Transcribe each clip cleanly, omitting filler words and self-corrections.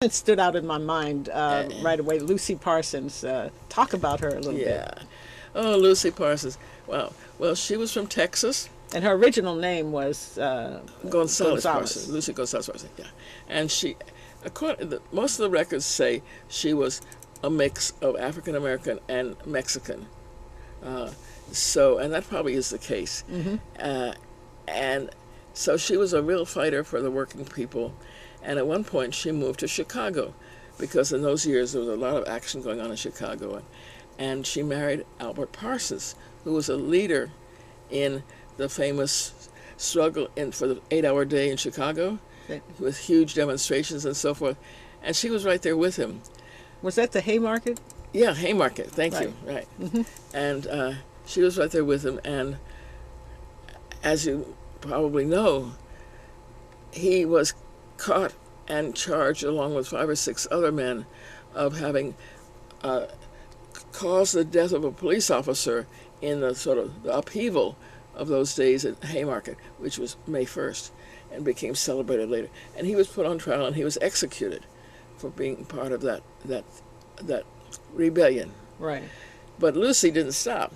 It stood out in my mind right away. Lucy Parsons. Talk about her a little bit. Yeah. Oh, Lucy Parsons. Wow. Well, she was from Texas. And her original name was Gonzalez Parsons. Lucy Gonzalez Parsons. Yeah. And she, most of the records say she was a mix of African American and Mexican. And that probably is the case. And so she was a real fighter for the working people. And at one point she moved to Chicago because in those years there was a lot of action going on in Chicago. And she married Albert Parsons, who was a leader in the famous struggle for the 8-hour day in Chicago, with huge demonstrations and so forth. And she was right there with him. Was that the Haymarket? Yeah, Haymarket. Thank you. Right. And she was right there with him. And as you probably know, he was caught and charged along with 5 or 6 other men of having caused the death of a police officer in the sort of the upheaval of those days at Haymarket, which was May 1st, and became celebrated later. And he was put on trial and he was executed for being part of that rebellion. Right. But Lucy didn't stop.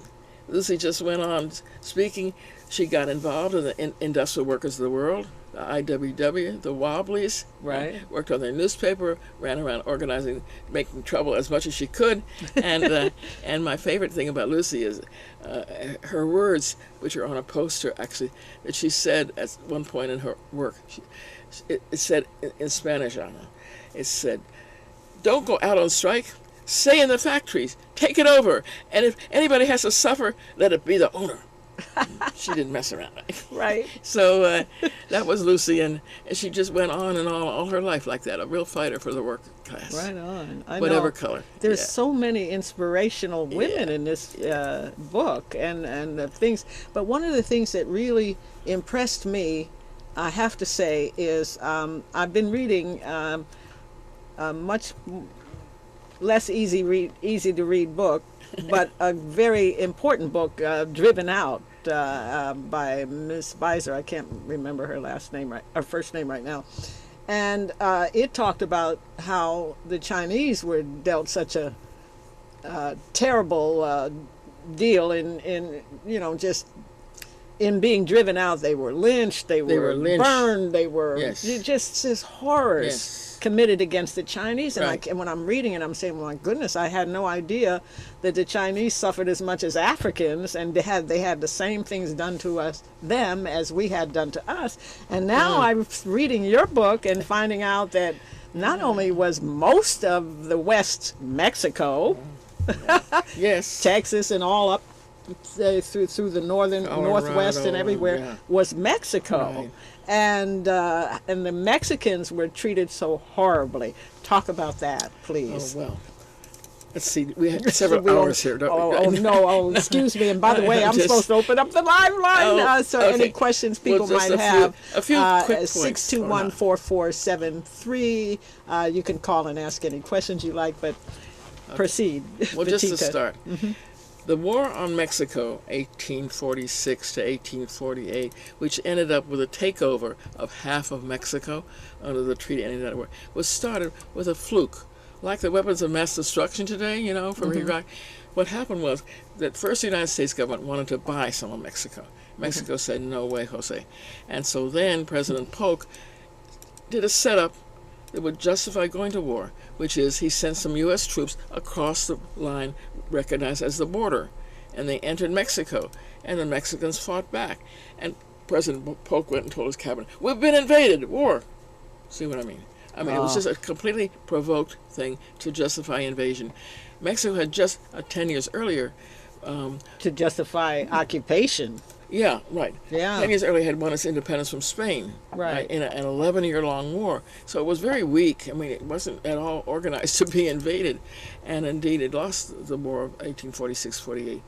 Lucy just went on speaking. She got involved in the Industrial Workers of the World, the IWW, the Wobblies. Right. Worked on their newspaper, ran around organizing, making trouble as much as she could. And and my favorite thing about Lucy is her words, which are on a poster actually, that she said at one point in her work. It said in Spanish, Anna, it said, "Don't go out on strike. Stay in the factories. Take it over. And if anybody has to suffer, let it be the owner." She didn't mess around. Right. So that was Lucy, and she just went on and on all her life like that, a real fighter for the working class. Right on. Whatever color. There's so many inspirational women in this book and the things. But one of the things that really impressed me, I have to say, is I've been reading a much less easy to read book, but a very important book, Driven Out, by Miss Beiser. I can't remember her first name right now. And it talked about how the Chinese were dealt such a terrible deal in just in being driven out. They were lynched, they were burned, they were just horrors committed against the Chinese. And, and when I'm reading it, I'm saying, well, my goodness, I had no idea that the Chinese suffered as much as Africans, and they had the same things done to them as we had done to us. And now I'm reading your book and finding out that not only was most of the West Mexico, Texas and all up through the northwest and everywhere was Mexico. Right. And the Mexicans were treated so horribly. Talk about that, please. Oh, well. Let's see. We have several hours here, don't we? Oh, no. Oh, excuse me. And by the way, I'm supposed to open up the live line. Any questions people might have. A few quick points. 621-4473. You can call and ask any questions you like, but proceed. Well, just to start. The War on Mexico, 1846 to 1848, which ended up with a takeover of half of Mexico under the Treaty ending that war, was started with a fluke. Like the weapons of mass destruction today, from Iraq. What happened was that first the United States government wanted to buy some of Mexico. Mexico said, no way, Jose. And so then President Polk did a setup that would justify going to war, which is he sent some U.S. troops across the line recognized as the border, and they entered Mexico, and the Mexicans fought back. And President Polk went and told his cabinet, "We've been invaded, war." See what I mean? It was just a completely provoked thing to justify invasion. Mexico had just 10 years earlier... to justify occupation. Yeah, right. Yeah. 10 years earlier had won its independence from Spain. Right. In an 11-year-long war. So it was very weak. It wasn't at all organized to be invaded. And indeed, it lost the war of 1846-48.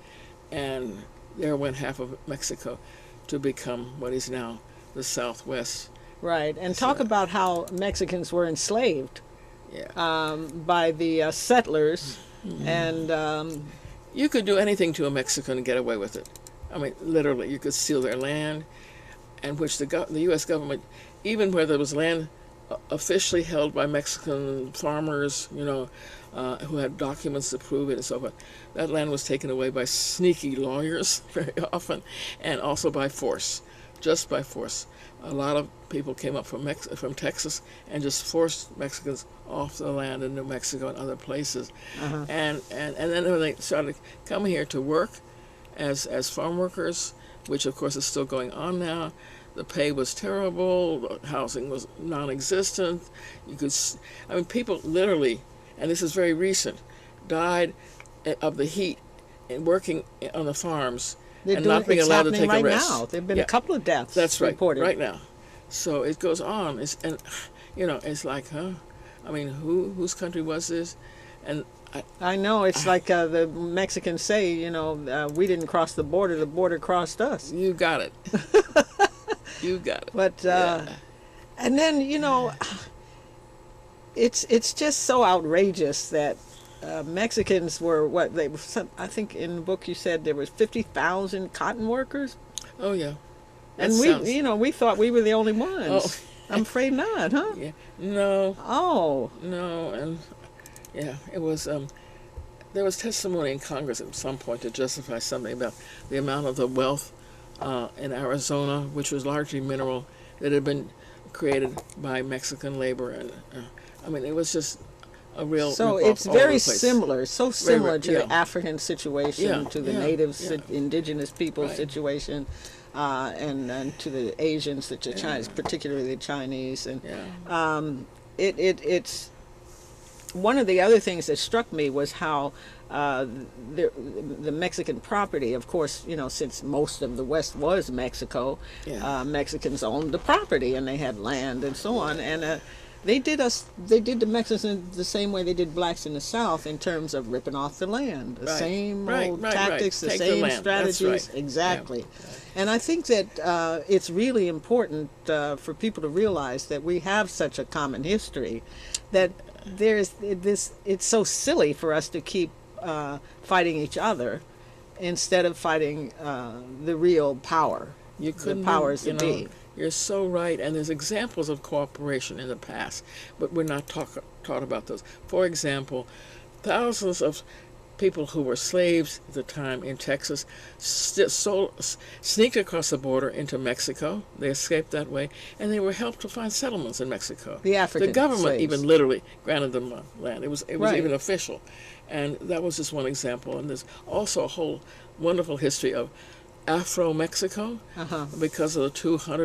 And there went half of Mexico to become what is now the Southwest. Right. And talk about how Mexicans were enslaved by the settlers. And you could do anything to a Mexican and get away with it. Literally, you could steal their land, and which the U.S. government, even where there was land officially held by Mexican farmers, who had documents to prove it and so forth. That land was taken away by sneaky lawyers very often, and also by force, just by force. A lot of people came up from Texas and just forced Mexicans off the land in New Mexico and other places. Uh-huh. And then when they started coming here to work as farm workers, which of course is still going on now, the pay was terrible, the housing was non-existent. People literally, and this is very recent, died of the heat and working on the farms and not being allowed to take a rest. Now. There have been a couple of deaths reported. Right now. So it goes on. It's like, huh? Whose country was this? And I know, it's like the Mexicans say, we didn't cross the border crossed us. You got it. You got it. But and then it's just so outrageous that Mexicans were I think in the book you said there was 50,000 cotton workers. Oh yeah. And we thought we were the only ones. Oh. I'm afraid not, huh? Yeah. No. Oh. No, and yeah, it was. There was testimony in Congress at some point to justify something about the amount of the wealth in Arizona, which was largely mineral, that had been created by Mexican labor, and it was just a real. So it's very similar, to the African situation, to the natives, indigenous people situation, and to the Asians, the Chinese, particularly the Chinese, and it's. One of the other things that struck me was how the Mexican property, of course, since most of the West was Mexico, Mexicans owned the property and they had land and so on. And they did the Mexicans the same way they did blacks in the South in terms of ripping off the land. The same old tactics, the same strategies. Exactly. Yeah. And I think that it's really important for people to realize that we have such a common history that there's this. It's so silly for us to keep fighting each other instead of fighting the real power. The powers that be. You're so right, and there's examples of cooperation in the past, but we're not taught about those. For example, thousands of people who were slaves at the time in Texas sneaked across the border into Mexico. They escaped that way, and they were helped to find settlements in Mexico. The government slaves. even literally granted them land. It was even official, and that was just one example. And there's also a whole wonderful history of Afro-Mexico because of the 200